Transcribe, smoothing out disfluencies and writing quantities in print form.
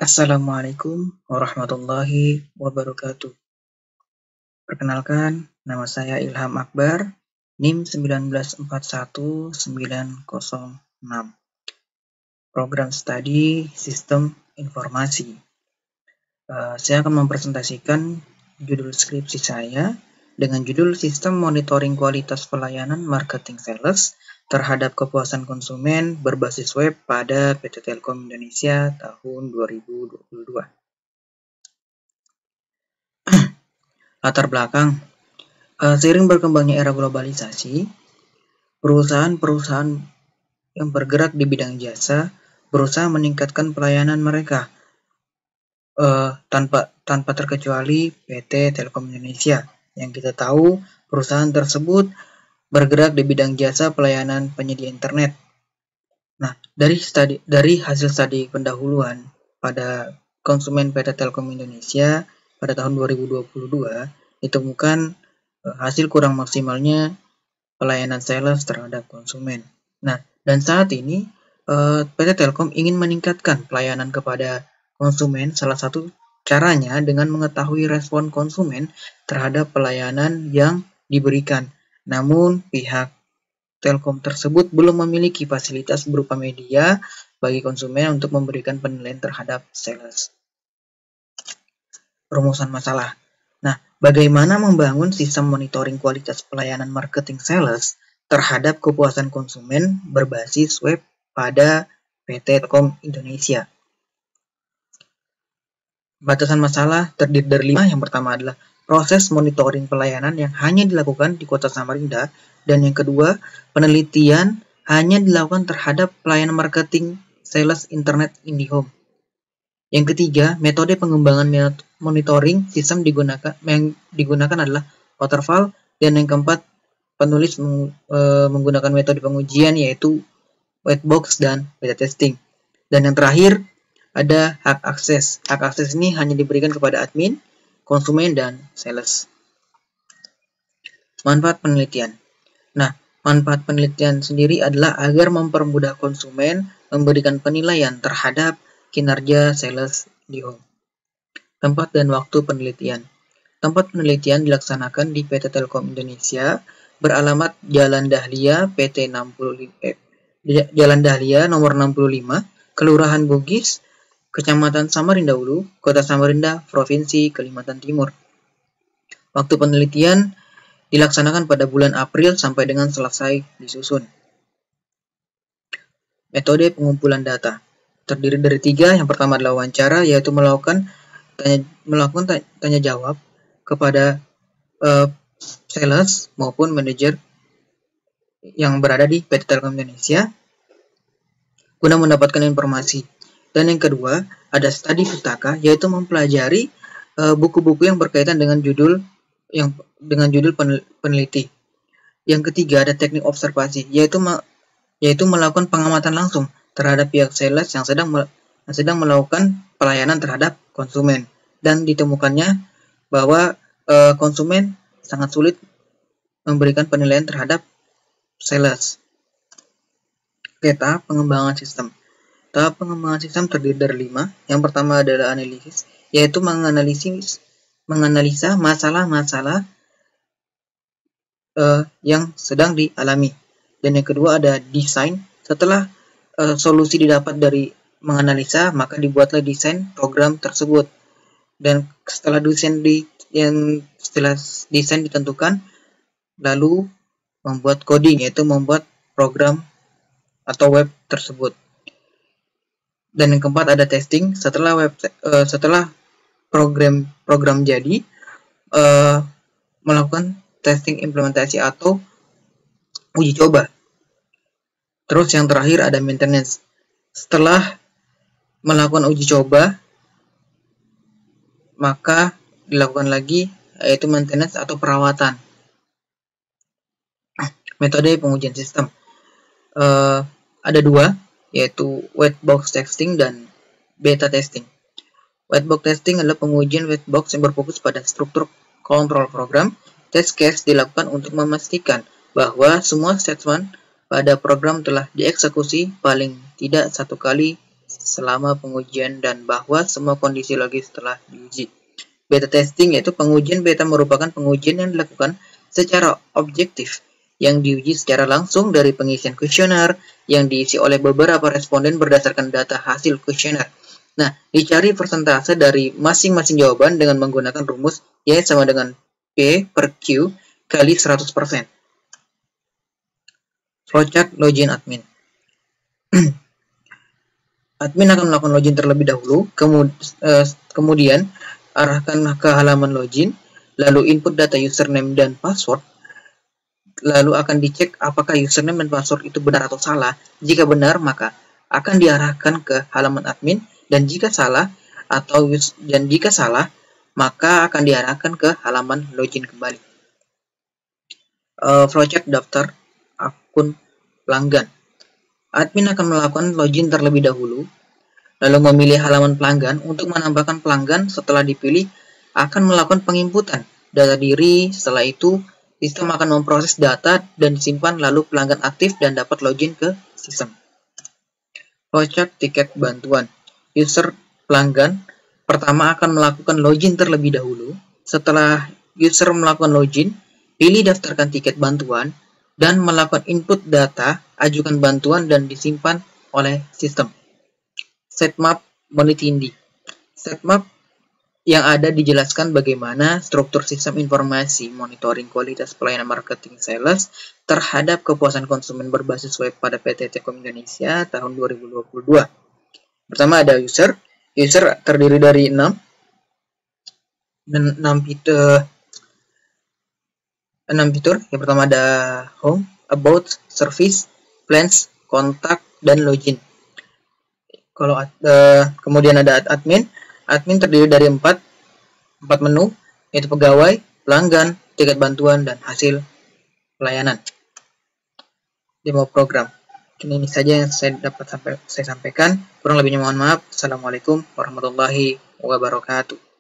Assalamualaikum warahmatullahi wabarakatuh. Perkenalkan, nama saya Ilham Akbar, NIM 1941906. Program Studi Sistem Informasi. Saya akan mempresentasikan judul skripsi saya dengan judul Sistem Monitoring Kualitas Pelayanan Marketing Sales terhadap kepuasan konsumen berbasis web pada PT Telkom Indonesia tahun 2022. Latar belakang, seiring berkembangnya era globalisasi, perusahaan-perusahaan yang bergerak di bidang jasa berusaha meningkatkan pelayanan mereka tanpa terkecuali PT Telkom Indonesia. Yang kita tahu, perusahaan tersebut bergerak di bidang jasa pelayanan penyedia internet. Nah, dari hasil studi pendahuluan pada konsumen PT Telkom Indonesia pada tahun 2022 ditemukan hasil kurang maksimalnya pelayanan sales terhadap konsumen. Nah, dan saat ini PT Telkom ingin meningkatkan pelayanan kepada konsumen. Salah satu caranya dengan mengetahui respon konsumen terhadap pelayanan yang diberikan. Namun, pihak Telkom tersebut belum memiliki fasilitas berupa media bagi konsumen untuk memberikan penilaian terhadap sales. Rumusan masalah. Nah, bagaimana membangun sistem monitoring kualitas pelayanan marketing sales terhadap kepuasan konsumen berbasis web pada PT Telkom Indonesia? Batasan masalah terdiri dari 5. Yang pertama adalah proses monitoring pelayanan yang hanya dilakukan di Kota Samarinda, dan yang kedua, penelitian hanya dilakukan terhadap pelayanan marketing sales internet IndiHome. Yang ketiga, metode pengembangan monitoring sistem yang digunakan adalah waterfall, dan yang keempat, penulis menggunakan metode pengujian yaitu white box dan beta testing. Dan yang terakhir, ada hak akses. Hak akses ini hanya diberikan kepada admin, konsumen, dan sales. Manfaat penelitian. Nah, manfaat penelitian sendiri adalah agar mempermudah konsumen memberikan penilaian terhadap kinerja sales di home. Tempat dan waktu penelitian. Tempat penelitian dilaksanakan di PT Telkom Indonesia, beralamat Jalan Dahlia PT 65, Jalan Dahlia nomor 65, Kelurahan Bugis, Kecamatan Samarinda Ulu, Kota Samarinda, Provinsi Kalimantan Timur. Waktu penelitian dilaksanakan pada bulan April sampai dengan selesai disusun. Metode pengumpulan data terdiri dari 3. Yang pertama adalah wawancara, yaitu melakukan tanya jawab kepada sales maupun manajer yang berada di PT Telkom Indonesia guna mendapatkan informasi. Dan yang kedua, ada studi pustaka, yaitu mempelajari buku-buku yang berkaitan dengan judul peneliti. Yang ketiga, ada teknik observasi, yaitu melakukan pengamatan langsung terhadap pihak sales yang sedang melakukan pelayanan terhadap konsumen, dan ditemukannya bahwa konsumen sangat sulit memberikan penilaian terhadap sales. Tahap pengembangan sistem. Tahap pengembangan sistem terdiri dari 5. Yang pertama adalah analisis, yaitu menganalisa masalah-masalah yang sedang dialami. Dan yang kedua ada desain. Setelah solusi didapat dari menganalisa, maka dibuatlah desain program tersebut. Dan setelah desain ditentukan, lalu membuat coding, yaitu membuat program atau web tersebut. Dan yang keempat ada testing. Setelah program jadi, melakukan testing implementasi atau uji coba. Terus yang terakhir ada maintenance. Setelah melakukan uji coba, maka dilakukan lagi yaitu maintenance atau perawatan. Metode pengujian sistem ada 2, yaitu white box testing dan beta testing. White box testing adalah pengujian white box yang berfokus pada struktur kontrol program. Test case dilakukan untuk memastikan bahwa semua statement pada program telah dieksekusi paling tidak satu kali selama pengujian dan bahwa semua kondisi logis telah diuji. Beta testing yaitu pengujian beta merupakan pengujian yang dilakukan secara objektif yang diuji secara langsung dari pengisian kuesioner yang diisi oleh beberapa responden berdasarkan data hasil kuesioner. Nah, dicari persentase dari masing-masing jawaban dengan menggunakan rumus Y sama dengan P per Q kali 100%. Flowchart login admin. Admin akan melakukan login terlebih dahulu, kemudian arahkan ke halaman login, lalu input data username dan password, lalu akan dicek apakah username dan password itu benar atau salah. Jika benar, maka akan diarahkan ke halaman admin, dan jika salah, maka akan diarahkan ke halaman login kembali. Flowchart daftar akun pelanggan. Admin akan melakukan login terlebih dahulu, lalu memilih halaman pelanggan. Untuk menambahkan pelanggan, setelah dipilih, akan melakukan penginputan data diri. Setelah itu, sistem akan memproses data dan disimpan, lalu pelanggan aktif dan dapat login ke sistem. Flowchart tiket bantuan. User pelanggan pertama akan melakukan login terlebih dahulu. Setelah user melakukan login, pilih daftarkan tiket bantuan dan melakukan input data, ajukan bantuan dan disimpan oleh sistem. Sitemap Monitindi. Sitemap yang ada dijelaskan bagaimana struktur sistem informasi monitoring kualitas pelayanan marketing sales terhadap kepuasan konsumen berbasis web pada PT Telkom Indonesia tahun 2022. Pertama ada user. User terdiri dari 6 fitur. Yang pertama ada home, about, service, plans, kontak, dan login. Kemudian ada admin. Admin terdiri dari 4 menu, yaitu pegawai, pelanggan, tiket bantuan, dan hasil pelayanan. Demo program. Ini saja yang saya dapat saya sampaikan. Kurang lebihnya mohon maaf. Assalamualaikum warahmatullahi wabarakatuh.